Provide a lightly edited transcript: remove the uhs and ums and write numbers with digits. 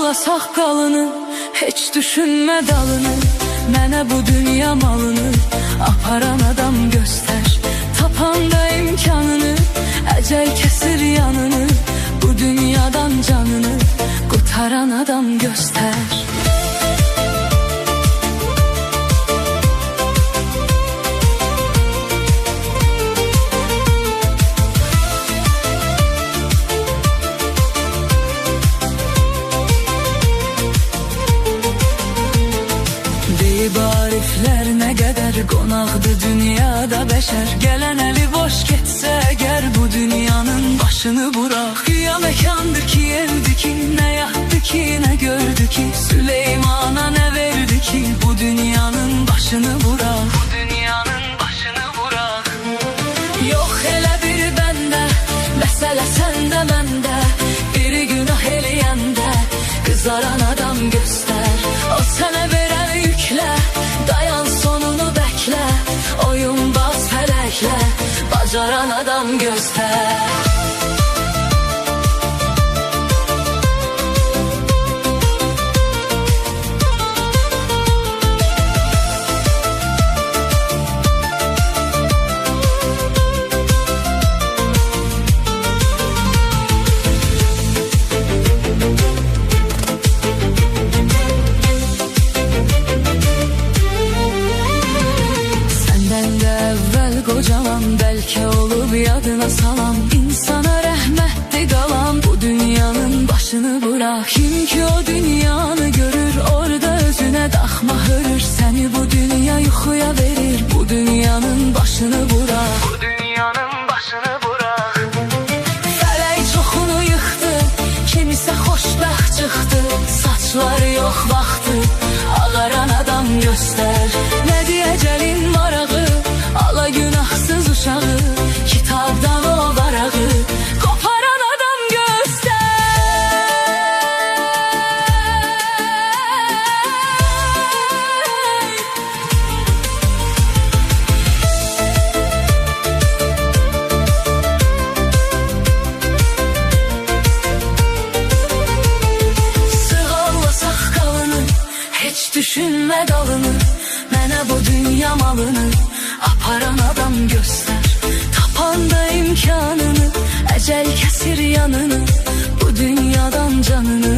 Sığalla saqqalını, heç düşünmə dalını. Mənə bu dünya malını aparan adam göstər. Tapanda imkanını, əcəl kəsir yanını. Bu dünyadan canını qutaran adam göstər. Ariflər nə qədər qonaqdı dünyada bəşər. Gələn əli boş getsə əgər bu dünyanın başını buraq. Güya məkandır ki, evdir ki, nə yatdı ki, nə gördü ki. Süleymana nə verdi ki, bu dünyanın başını buraq. Bu dünyanın başını buraq. Yox elə bir bəndə, məsələ səndə məndə. Biri günah eləyəndə qızaran adam göstər. O sənə verən yüklə, dayan sonunu bekle. Oyun baz felekle, bacaran adam göster. Kocaman belki olup yadına salam. İnsana rəhmətli qalan bu dünyanın başını bırak. Kim ki o dünyanı görür, orada özüne daxma hörür. Səni bu dünya yuxuya verir, bu dünyanın başını bırak. Bu dünyanın başını bırak. Fələk çoxunu yıxdı, kimisə xoşbəxt çıxdı. Saçları yox vaxtı, ağaran adam göstər. Nə deyəcəlin marağı, ala günahsız uşağı, kitabdan o varağı koparan adam göster. Sığalla saqqalını, heç düşünmə dalını. Mənə bu dünya malını aparan adam göster. Tapanda imkanını, ecel kesir yanını. Bu dünyadan canını